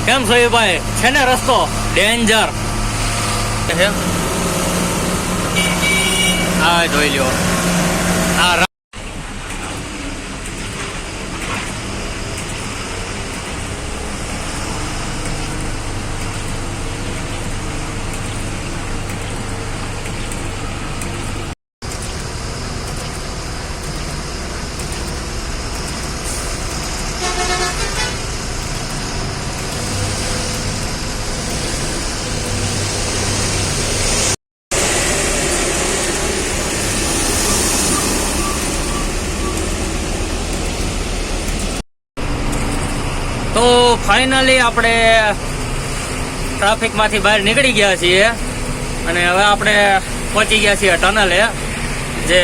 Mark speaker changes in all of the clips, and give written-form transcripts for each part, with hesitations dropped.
Speaker 1: કેમ છો એ ભાઈ? છે ને રસ્તો ડેન્જર? હા જોઈ લ્યો. આ તો ફાઇનલી આપણે ટ્રાફિકમાંથી બહાર નીકળી ગયા છીએ અને હવે આપણે પહોંચી ગયા છીએ ટનલે, જે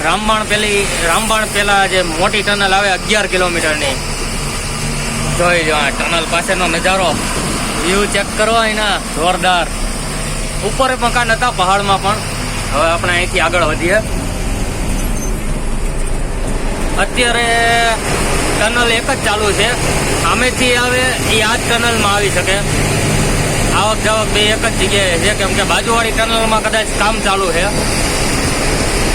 Speaker 1: રામબાણ પેલા જે મોટી ટનલ આવે 11 કિલોમીટરની. જોઈ લો આ ટનલ પાસેનો નજારો, વ્યૂ ચેક કરો એના જોરદાર. ઉપર મકાન હતા પહાડમાં પણ. હવે આપણે અહીંથી આગળ વધીએ. અત્યારે ટનલ એક જ ચાલુ છે, સામેથી આવે એ આ જ ટનલમાં આવી શકે. આવક જાવક બે એક જ જગ્યાએ છે, કેમ કે બાજુવાળી ટનલમાં કદાચ કામ ચાલુ છે,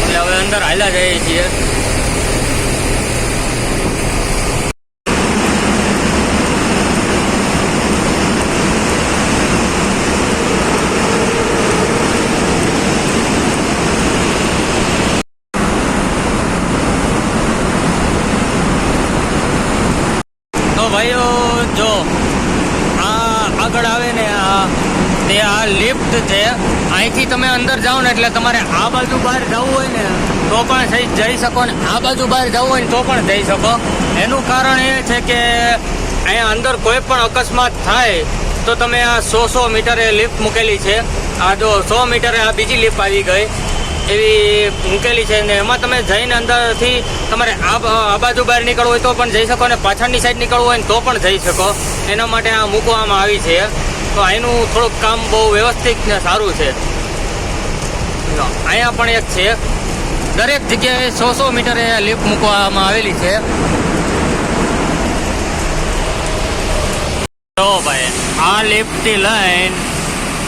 Speaker 1: એટલે હવે અંદર હાલ્યા જઈએ છીએ. ભાઈઓ જો આ આગળ આવે ને તે આ લિફ્ટ છે. અહીંથી તમે અંદર જાઓ ને એટલે તમારે આ બાજુ બહાર જવું હોય ને તો પણ જઈ શકો, ને આ બાજુ બહાર જવું હોય ને તો પણ જઈ શકો. એનું કારણ એ છે કે અહીંયા અંદર કોઈ પણ અકસ્માત થાય તો તમે આ 100 મીટરે લિફ્ટ મૂકેલી છે. આ જો 100 મીટરે આ બીજી લિફ્ટ આવી ગઈ એવી મૂકેલી છે, ને એમાં તમે જઈને અંદરથી તમારે આ બાજુ બહાર નીકળવું હોય તો પણ જઈ શકો, ને પાછળની સાઈડ નીકળવું હોય ને તો પણ જઈ શકો. એના માટે આ મૂકવામાં આવી છે. તો અહીંનું થોડુંક કામ બહુ વ્યવસ્થિત ને સારું છે. અહીંયા પણ એક છે, દરેક જગ્યાએ 100 મીટરે લિફ્ટ મૂકવામાં આવેલી છે. તો ભાઈ આ લિફ્ટથી લઈને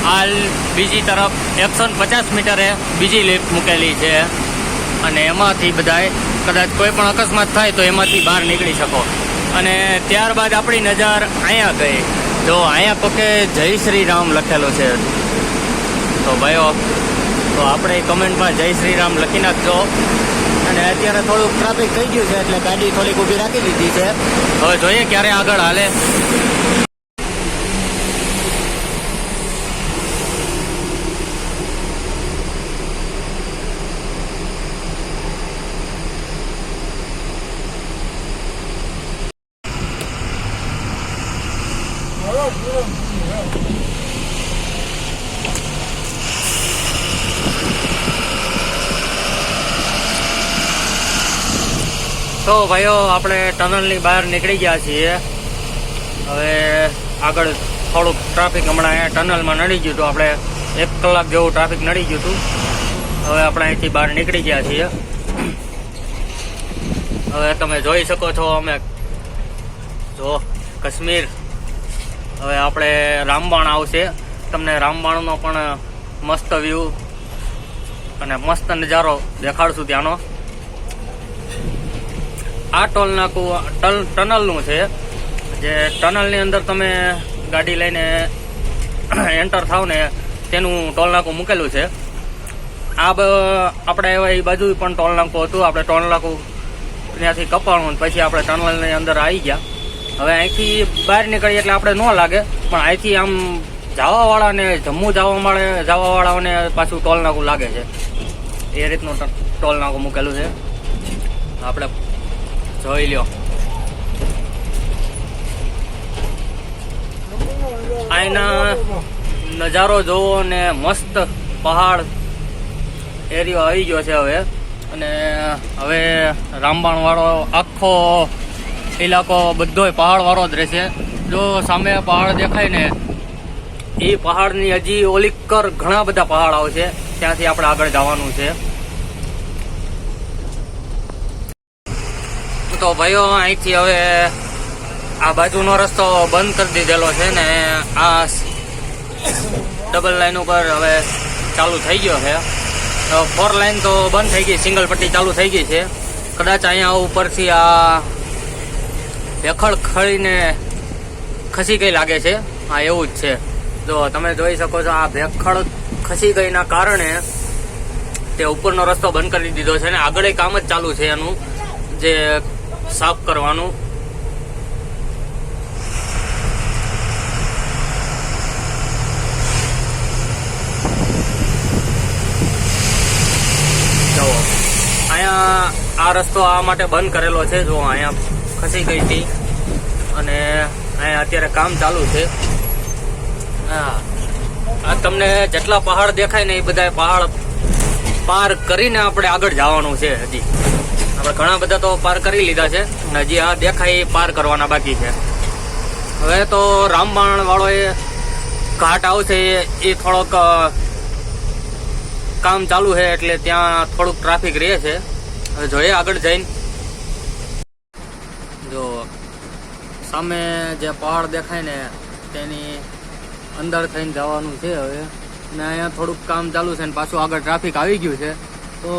Speaker 1: આ બીજી તરફ 150 મીટરે બીજી લિફ્ટ મૂકેલી છે, અને એમાંથી બધાય કદાચ કોઈ પણ અકસ્માત થાય તો એમાંથી બહાર નીકળી શકો. અને ત્યારબાદ આપણી નજર અહીંયા ગઈ. જો અહીંયા કોકે જય શ્રી રામ લખેલું છે, તો ભાઈઓ તો આપણે કમેન્ટમાં જય શ્રી રામ લખી નાખજો. અને અત્યારે થોડુંક ટ્રાફિક થઈ ગયું છે એટલે ગાડી થોડીક ઊભી રાખી દીધી છે. હવે જોઈએ ક્યારે આગળ હાલે. તો ભાઈઓ આપણે ટનલની બહાર નીકળી ગયા છીએ. હવે આગળ થોડુંક ટ્રાફિક હમણાં અહીંયા ટનલમાં નડી ગયું હતું. આપણે 1 કલાક જેવું ટ્રાફિક નડી ગયું હતું. હવે આપણે અહીંથી બહાર નીકળી ગયા છીએ. હવે તમે જોઈ શકો છો અમે જો કાશ્મીર. હવે આપણે રામબાણ આવશે, તમને રામબાણનો પણ મસ્ત વ્યૂ અને મસ્ત નજારો દેખાડશું ત્યાંનો. આ ટોલ નાકું ટનલનું છે, જે ટનલની અંદર તમે ગાડી લઈને એન્ટર થાવ ને તેનું ટોલ નાકું મૂકેલું છે. આપણે એ બાજુ પણ ટોલ નાકું હતું. આપણે ટોલ નાકું ત્યાંથી કપાણું પછી આપણે ટનલની અંદર આવી ગયા. હવે અહીંથી બહાર નીકળીએ એટલે આપણે ન લાગે, પણ અહીંથી આમ જવાવાળાને જમ્મુ જવાવાળાઓને પાછું ટોલ નાકું લાગે છે. એ રીતનું ટોલ નાકું મૂકેલું છે. આપણે જોઈ લ્યો. અહીંના નજારો જોવો ને મસ્ત પહાડ એરિયો આવી ગયો છે હવે. અને હવે રામબાણ વાળો આખો ઇલાકો બધોય પહાડ વાળો જ રહેશે. જો સામે પહાડ દેખાય ને એ પહાડની હજી ઓલીકર ઘણા બધા પહાડ આવશે, ત્યાંથી આપણે આગળ જવાનું છે. તો ભાઈઓ અહીંથી હવે આ બાજુનો રસ્તો બંધ કરી દીધેલો છે ને આ ડબલ લાઈન ઉપર હવે ચાલુ થઈ ગયો છે. 4 લાઈન તો બંધ થઈ ગઈ, સિંગલ પટ્ટી ચાલુ થઈ ગઈ છે. કદાચ અહીંયા ઉપરથી આ ભેખડ ખળીને ખસી ગઈ લાગે છે. હા, એવું જ છે. જો તમે જોઈ શકો છો, આ ભેખડ ખસી ગઈના કારણે તે ઉપરનો રસ્તો બંધ કરી દીધો છે ને આગળ કામ જ ચાલુ છે એનું, જે સાફ કરવાનું. જો અહીંયા આ રસ્તો આ માટે બંધ કરેલો છે. જો અહીંયા ખસી ગઈ હતી અને અહીંયા અત્યારે કામ ચાલુ છે. હા, આ તમને જેટલા પહાડ દેખાય ને એ બધા પહાડ પાર કરીને આપણે આગળ જવાનું છે. હજી આપણે ઘણા બધા તો પાર કરી લીધા છે અને હજી આ દેખાય એ પાર કરવાના બાકી છે. હવે તો રામબાણ વાળો એ ઘાટ આવશે એ થોડોક કામ ચાલુ છે એટલે ત્યાં થોડુંક ટ્રાફિક રહે છે. હવે જોઈએ આગળ જઈને. જો સામે જે પહાડ દેખાય ને તેની અંદર થઈને જવાનું છે હવે, ને અહીંયા થોડુંક કામ ચાલુ છે ને પાછું આગળ ટ્રાફિક આવી ગયું છે. તો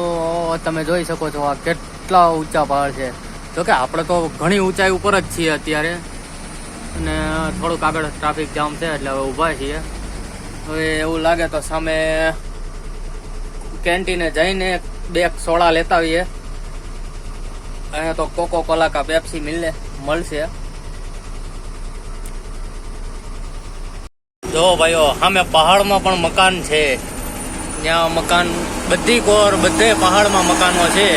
Speaker 1: તમે જોઈ શકો છો આ કેટલા ઊંચા પહાડ છે. જોકે આપણે તો ઘણી ઊંચાઈ ઉપર જ છીએ અત્યારે અને થોડુંક આગળ ટ્રાફિક જામ છે એટલે હવે ઊભા છીએ. હવે એવું લાગે તો સામે કેન્ટીને જઈને 2 સોડા લેતા આવીએ. અહીંયા તો કોકો કોલા કા પેપ્સી મળશે. જો ભાઈઓ, સામે પહાડમાં પણ મકાન છે. ત્યાં મકાન બધે પહાડમાં મકાનો છે.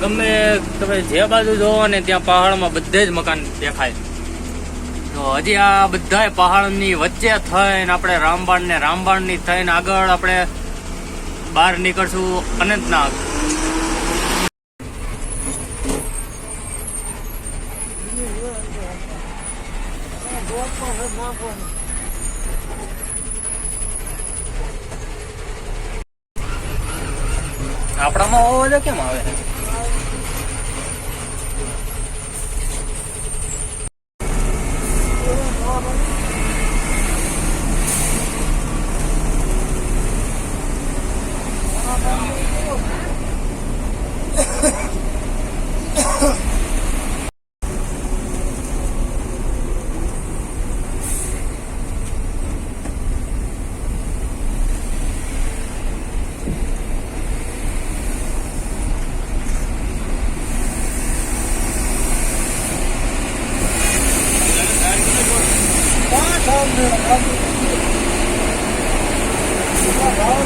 Speaker 1: ગમે તમે જે બાજુ જોવો ને ત્યાં પહાડમાં બધે જ મકાન દેખાય. તો હજી આ બધા પહાડની વચ્ચે થઈને આપણે રામબાણની થઈને આગળ આપણે બહાર નીકળશું અનંતનાગ. આપણામાં અવાજ કેમ આવે?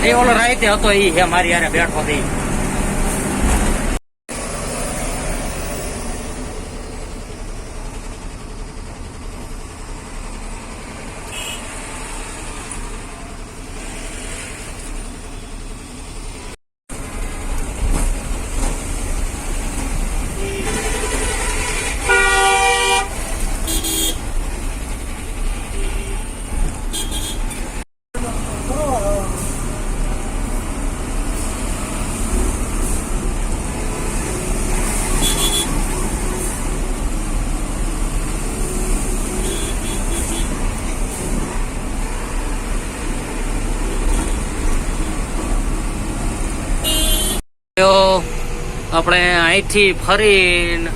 Speaker 1: એ ઓલો રાઈતે હતો ઈ છે મારી યારે બેઠો હતી. આપણે અહીંથી ફરીને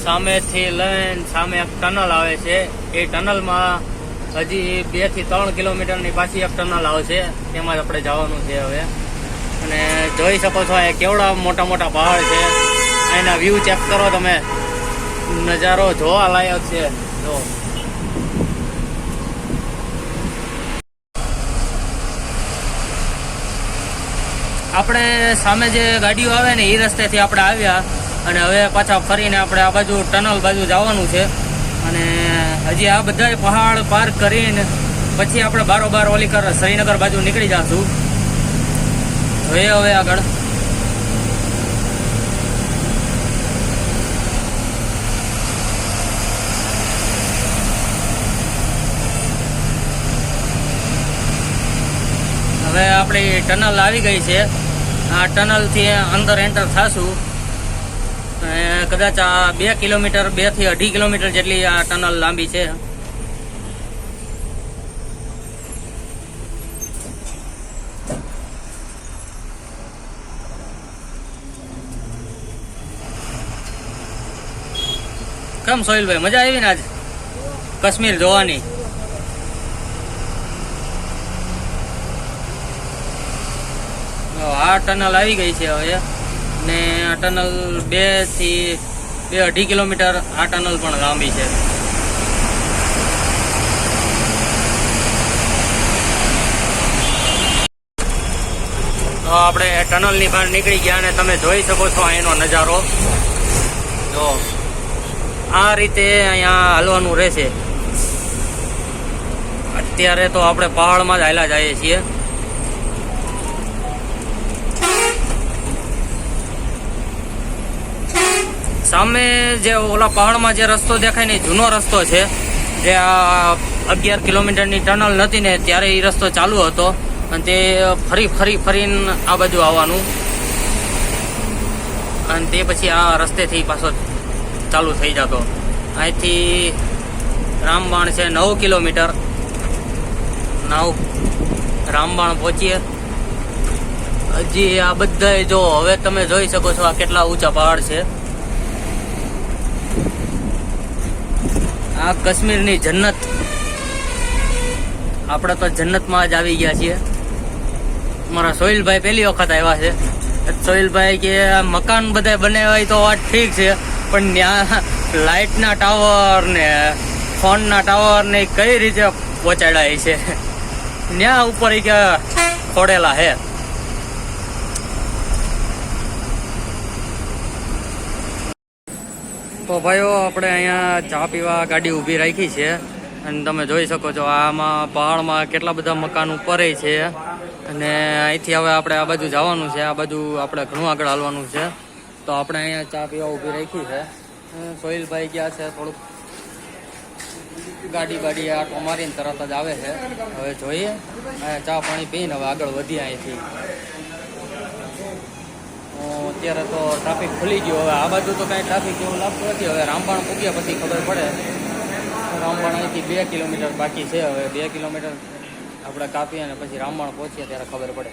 Speaker 1: સામેથી લઈને સામે એક ટનલ આવે છે. એ ટનલમાં હજી 2 થી 3 કિલોમીટરની પાછી એક ટનલ આવશે, તેમાં જ આપણે જવાનું છે હવે. અને જોઈ શકો છો એ કેવડા મોટા મોટા પહાડ છે. અહીંના વ્યૂ ચેક કરો તમે, નજારો જોવા લાયક છે. જો આપણે સામે જે ગાડીઓ આવે ને એ રસ્તેથી આપણે આવ્યા અને હવે પાછા ફરીને આપણે આ બાજુ ટનલ બાજુ જવાનું છે. અને હજી આ બધા પહાડ પાર કરીને પછી આપણે બારોબાર ઓલી શ્રીનગર બાજુ નીકળી જશું. જોઈએ હવે આગળ. હવે આપણી ટનલ આવી ગઈ છે. આ ટનલથી અંદર એન્ટર થશું કદાચ આ 2 કિલોમીટર 2 થી 2.5 કિલોમીટર જેટલી આ ટનલ લાંબી છે. કેમ સોહિલભાઈ, મજા આવી ને આજ કાશ્મીર જોવાની? આ ટનલ આવી ગઈ છે હવે, ને આ ટનલ 2 થી 2.5 કિલોમીટર આ ટનલ પણ લાંબી છે. તો આપણે ટનલની બહાર નીકળી ગયા અને તમે જોઈ શકો છો અહીંનો નજારો. જો આ રીતે અહીંયા હાલવાનું રહેશે. અત્યારે તો આપણે પહાડમાં જ હાલ્યા જઈએ છીએ. સામે જે ઓલા પહાડમાં જે રસ્તો દેખાય ને જૂનો રસ્તો છે, જે આ 11 કિલોમીટરની ટનલ નથી ને ત્યારે એ રસ્તો ચાલુ હતો અને તે ફરીને આ બાજુ આવવાનું અને તે પછી આ રસ્તેથી પાછો ચાલુ થઈ જતો. અહીંથી રામબાણ છે 9 કિલોમીટર. રામબાણ પહોંચીએ. હજી આ બધા જો હવે તમે જોઈ શકો છો આ કેટલા ઊંચા પહાડ છે. આ કાશ્મીરની જન્નત. આપણે તો જન્નતમાં જ આવી ગયા છીએ. મારા સોહિલભાઈ પહેલી વખત આવ્યા છે. સોહિલભાઈ કે મકાન બધા બનાવ્યા તો વાત ઠીક છે, પણ ત્યાં લાઇટના ટાવર ને ફોનના ટાવર ને કઈ રીતે પહોંચાડ્યા છે ત્યાં ઉપર કે ખોડેલા હે. તો ભાઈઓ આપણે અહીંયા ચા પીવા ગાડી ઊભી રાખી છે અને તમે જોઈ શકો છો આમાં પહાડમાં કેટલા બધા મકાન ઉપર છે. અને અહીંથી હવે આપણે આ બાજુ જવાનું છે. આ બાજુ આપણે ઘણું આગળ હાલવાનું છે. તો આપણે અહીંયા ચા પીવા ઊભી રાખી છે. સોહિલભાઈ ગયા છે થોડુંક ગાડી આટો મારીને તરત જ આવે છે. હવે જોઈએ ચા પાણી પીને હવે આગળ વધીએ અહીંથી. અત્યારે તો ટ્રાફિક ખુલી ગયો. હવે આ બાજુ તો કાંઈ ટ્રાફિક જેવું લાગતું નથી. હવે રામબાણ પૂગ્યા પછી ખબર પડે. રામબાણ અહીંથી 2 કિલોમીટર બાકી છે. હવે 2 કિલોમીટર આપણે કાપીએ અને પછી રામબાણ પહોંચીએ ત્યારે ખબર પડે.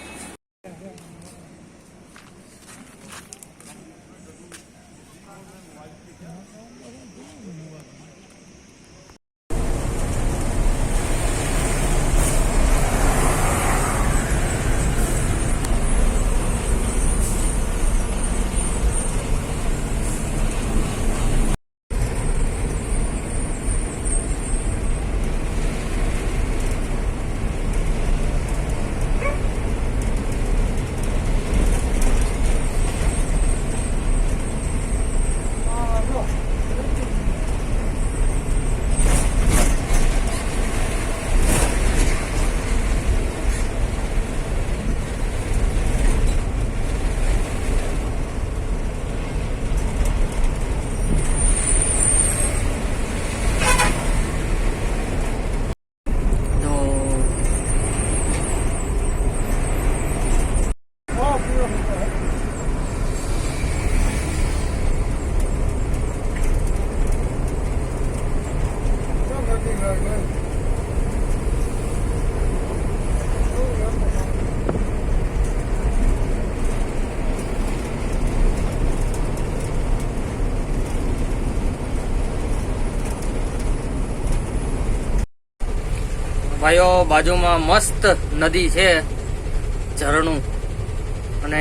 Speaker 1: ભાઈઓ બાજુમાં મસ્ત નદી છે, ઝરણું, અને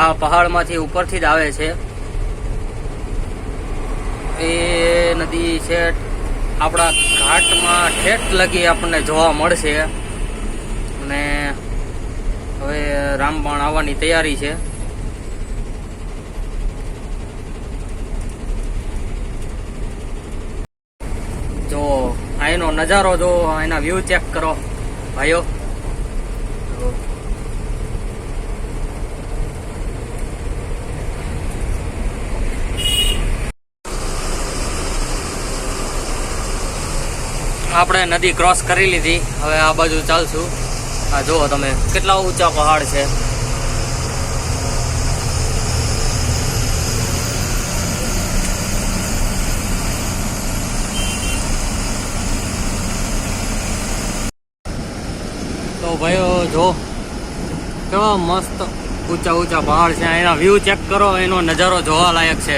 Speaker 1: આ પહાડમાંથી ઉપરથી જ આવે છે. એ નદી છે આપણા ઘાટમાં ઠેઠ લગી આપણને જોવા મળશે. અને હવે રામબાણ આવવાની તૈયારી છે. જો અહીંનો નજારો જો, એના વ્યૂ ચેક કરો ભાઈઓ. આપણે નદી ક્રોસ કરી લીધી. હવે આ બાજુ ચાલશું. આ જુઓ તમે કેટલા ઊંચા પહાડ છે. ભાઈઓ જો કેવા મસ્ત ઊંચા ઊંચા પહાડ છે. એના વ્યૂ ચેક કરો, એનો નજારો જોવા લાયક છે.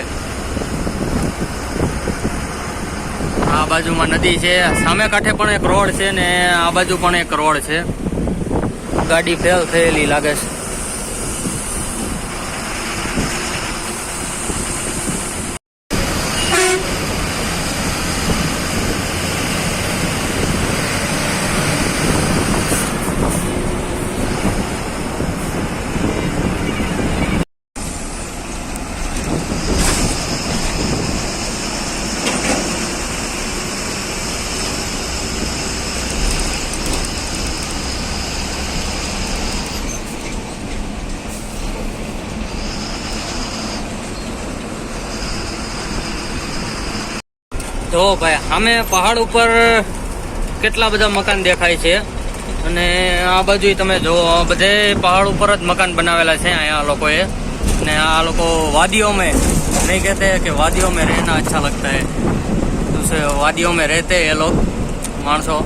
Speaker 1: આ બાજુમાં નદી છે, સામે કાંઠે પણ એક રોડ છે ને આ બાજુ પણ એક રોડ છે. ગાડી ફેલ થયેલી લાગે છે. જો ભાઈ સામે પહાડ ઉપર કેટલા બધા મકાન દેખાય છે અને આ બાજુ તમે જો બધે પહાડ ઉપર જ મકાન બનાવેલા છે અહીંયા લોકોએ. ને આ લોકો વાદીઓ में नहीं कहते कि वादियों में रहना अच्छा लगता है, दूसरे वादियों में रहते ये लोग मानसो.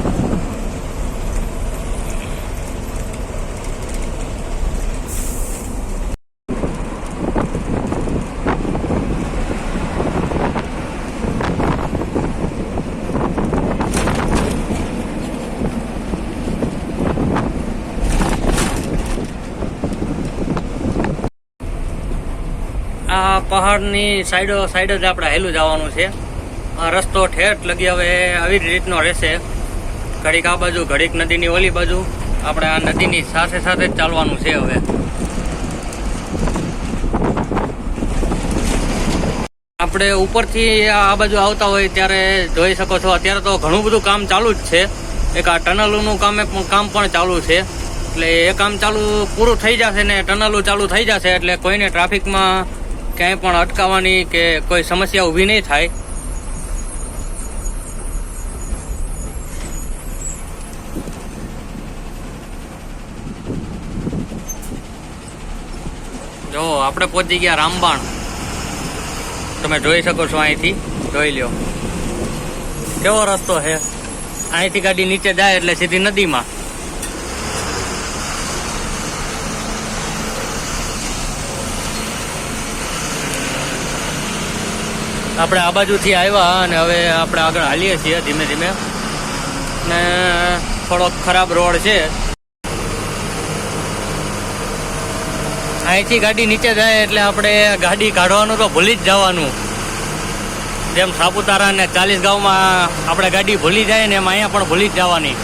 Speaker 1: આ પહાડની સાઈડ જ આપણે હેલું જવાનું છે. આ રસ્તો ઠેઠ લગી હવે આવી જ રીતનો રહેશે. ઘડીક આ બાજુ, ઘડીક નદીની ઓલી બાજુ. આપણે આ નદીની સાથે સાથે જ ચાલવાનું છે. હવે આપણે ઉપરથી આ બાજુ આવતા હોય ત્યારે જોઈ શકો છો, અત્યારે તો ઘણું બધું કામ ચાલુ જ છે. એક આ ટનલોનું કામ પણ ચાલુ છે. એટલે એ કામ ચાલુ પૂરું થઈ જશે ને ટનલો ચાલુ થઈ જશે એટલે કોઈને ટ્રાફિકમાં ક્યાંય પણ અટકાવવાની કે કોઈ સમસ્યા ઊભી નહીં થાય. જો આપણે પહોંચી ગયા રામબાણ. તમે જોઈ શકો છો, અહીંથી જોઈ લ્યો કેવો રસ્તો છે. અહીંથી ગાડી નીચે જાય એટલે સીધી નદીમાં. આપણે આ બાજુથી આવ્યા અને હવે આપણે આગળ હાલીએ છીએ ધીમે ધીમે. ને થોડોક ખરાબ રોડ છે. અહીંથી ગાડી નીચે જાય એટલે આપણે ગાડી કાઢવાનું તો ભૂલી જ જવાનું. જેમ સાપુતારા ને 40 ગામમાં આપણે ગાડી ભૂલી જાય ને એમ અહીંયા પણ ભૂલી જ જવાની.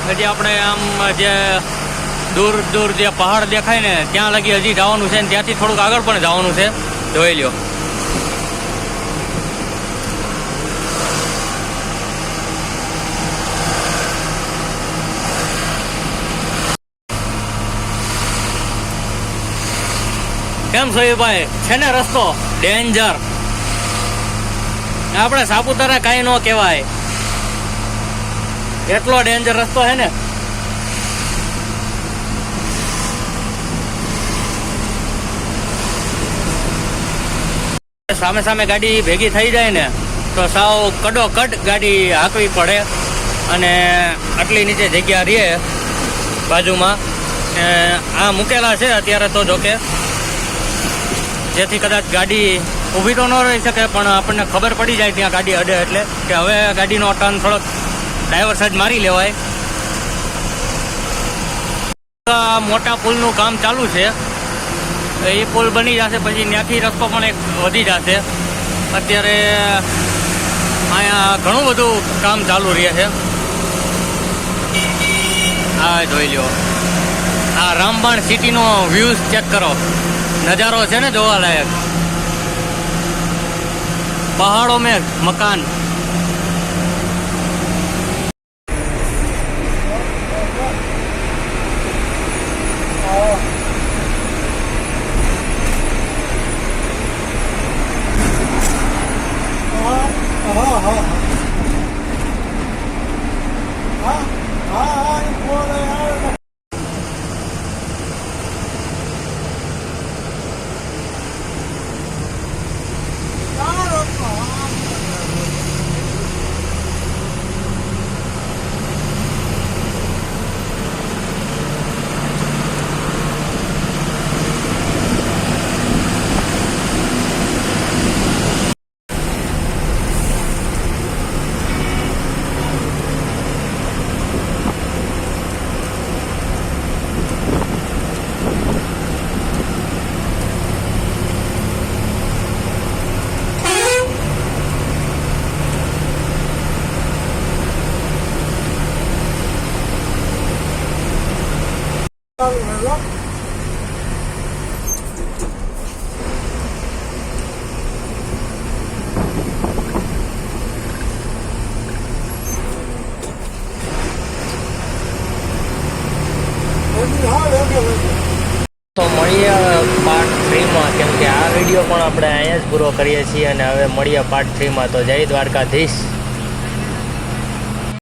Speaker 1: હજી આપણે આમ જે દૂર દૂર જે પહાડ દેખાય ને ત્યાં લગી હજી જવાનું છે ને ત્યાંથી થોડુંક આગળ પણ જવાનું છે. જોઈ લ્યો. કેમ છો ભાઈ? છે ને રસ્તો ડેન્જર. આપણે સાપુતારા કાંઈ ન કહેવાય, એટલો ડેન્જર રસ્તો છે ને. સામે સામે ગાડી ભેગી થઈ જાય ને તો સાવ કડોકડ ગાડી હાંકવી પડે. અને આટલી નીચે જગ્યા રહે બાજુમાં આ મૂકેલા છે અત્યારે તો, જોકે જેથી કદાચ ગાડી ઊભી તો ન રહી શકે પણ આપણને ખબર પડી જાય ત્યાં ગાડી અડે એટલે કે હવે ગાડીનો ટર્ન થોડોક ડ્રાઈવર સાઈડ મારી લેવાય. મોટા પુલનું કામ ચાલુ છે. એ પુલ બની જશે પછી ત્યાંથી રસ્તો પણ એક વધી જશે. અત્યારે અહીંયા ઘણું બધું કામ ચાલુ રહે છે. હા જોઈ લો, આ રામબાણ સિટીનો વ્યૂઝ ચેક કરો. નજારો છે ને જોવા લાયક. પહાડો મેં મકાન. તો મળીએ પાર્ટ 3માં, કેમ કે આ વિડીયો પણ આપણે અહીંયા જ પૂરો કરીએ છીએ અને હવે મળીએ પાર્ટ 3માં. તો જય દ્વારકાધીશ.